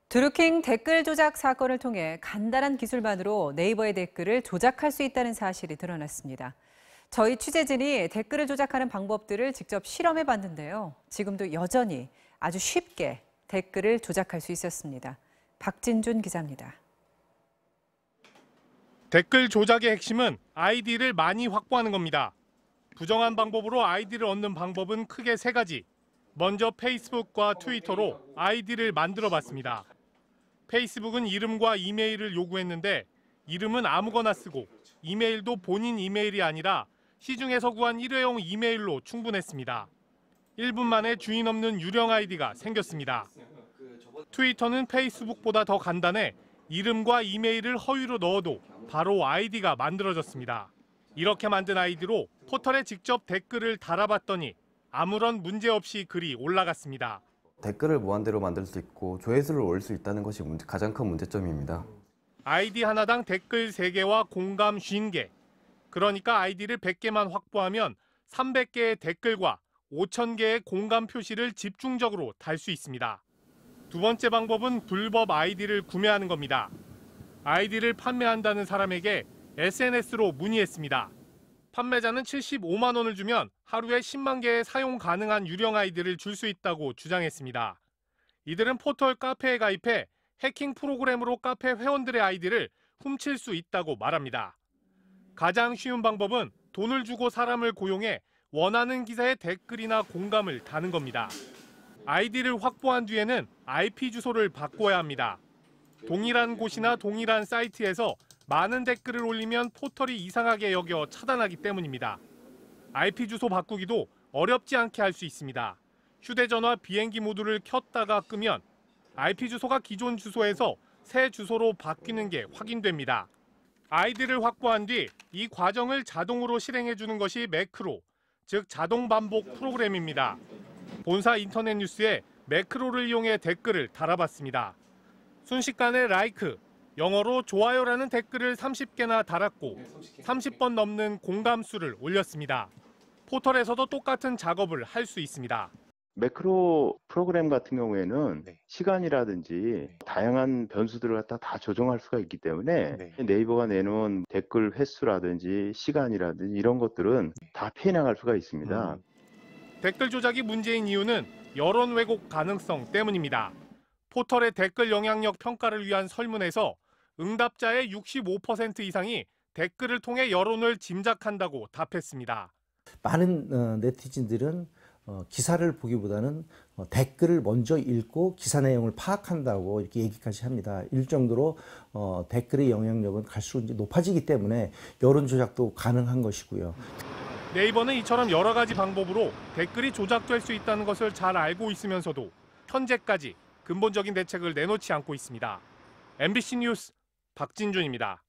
드루킹 댓글 조작 사건을 통해 간단한 기술만으로 네이버의 댓글을 조작할 수 있다는 사실이 드러났습니다. 저희 취재진이 댓글을 조작하는 방법들을 직접 실험해 봤는데요. 지금도 여전히 아주 쉽게 댓글을 조작할 수 있었습니다. 박진준 기자입니다. 댓글 조작의 핵심은 아이디를 많이 확보하는 겁니다. 부정한 방법으로 아이디를 얻는 방법은 크게 세 가지. 먼저 페이스북과 트위터로 아이디를 만들어 봤습니다. 페이스북은 이름과 이메일을 요구했는데 이름은 아무거나 쓰고 이메일도 본인 이메일이 아니라 시중에서 구한 일회용 이메일로 충분했습니다. 1분 만에 주인 없는 유령 아이디가 생겼습니다. 트위터는 페이스북보다 더 간단해 이름과 이메일을 허위로 넣어도 바로 아이디가 만들어졌습니다. 이렇게 만든 아이디로 포털에 직접 댓글을 달아봤더니 아무런 문제 없이 글이 올라갔습니다. 댓글을 무한대로 만들 수 있고 조회수를 올릴 수 있다는 것이 가장 큰 문제점입니다. 아이디 하나당 댓글 3개와 공감 50개. 그러니까 아이디를 100개만 확보하면 300개의 댓글과 5,000개의 공감 표시를 집중적으로 달 수 있습니다. 두 번째 방법은 불법 아이디를 구매하는 겁니다. 아이디를 판매한다는 사람에게 SNS로 문의했습니다. 판매자는 75만 원을 주면 하루에 10만 개의 사용 가능한 유령 아이디를 줄 수 있다고 주장했습니다. 이들은 포털 카페에 가입해 해킹 프로그램으로 카페 회원들의 아이디를 훔칠 수 있다고 말합니다. 가장 쉬운 방법은 돈을 주고 사람을 고용해 원하는 기사에 댓글이나 공감을 다는 겁니다. 아이디를 확보한 뒤에는 IP 주소를 바꿔야 합니다. 동일한 곳이나 동일한 사이트에서 많은 댓글을 올리면 포털이 이상하게 여겨 차단하기 때문입니다. IP 주소 바꾸기도 어렵지 않게 할 수 있습니다. 휴대전화 비행기 모드를 켰다가 끄면 IP 주소가 기존 주소에서 새 주소로 바뀌는 게 확인됩니다. 아이디를 확보한 뒤 이 과정을 자동으로 실행해주는 것이 매크로, 즉 자동 반복 프로그램입니다. 본사 인터넷 뉴스에 매크로를 이용해 댓글을 달아봤습니다. 순식간에 라이크, 영어로 좋아요라는 댓글을 30개나 달았고 30번 넘는 공감수를 올렸습니다. 포털에서도 똑같은 작업을 할 수 있습니다. 매크로 프로그램 같은 경우에는 시간이라든지 다양한 변수들을 갖다 다 조정할 수가 있기 때문에 네이버가 내놓은 댓글 횟수라든지 시간이라든지 이런 것들은 다 피해 나갈 수가 있습니다. 댓글 조작이 문제인 이유는 여론 왜곡 가능성 때문입니다. 포털의 댓글 영향력 평가를 위한 설문에서 응답자의 65% 이상이 댓글을 통해 여론을 짐작한다고 답했습니다. 많은 네티즌들은 기사를 보기보다는 댓글을 먼저 읽고 기사 내용을 파악한다고 이렇게 얘기까지 합니다. 일정도로 댓글의 영향력은 갈수록 이제 높아지기 때문에 여론 조작도 가능한 것이고요. 네이버는 이처럼 여러 가지 방법으로 댓글이 조작될 수 있다는 것을 잘 알고 있으면서도 현재까지 근본적인 대책을 내놓지 않고 있습니다. MBC 뉴스 박진준입니다.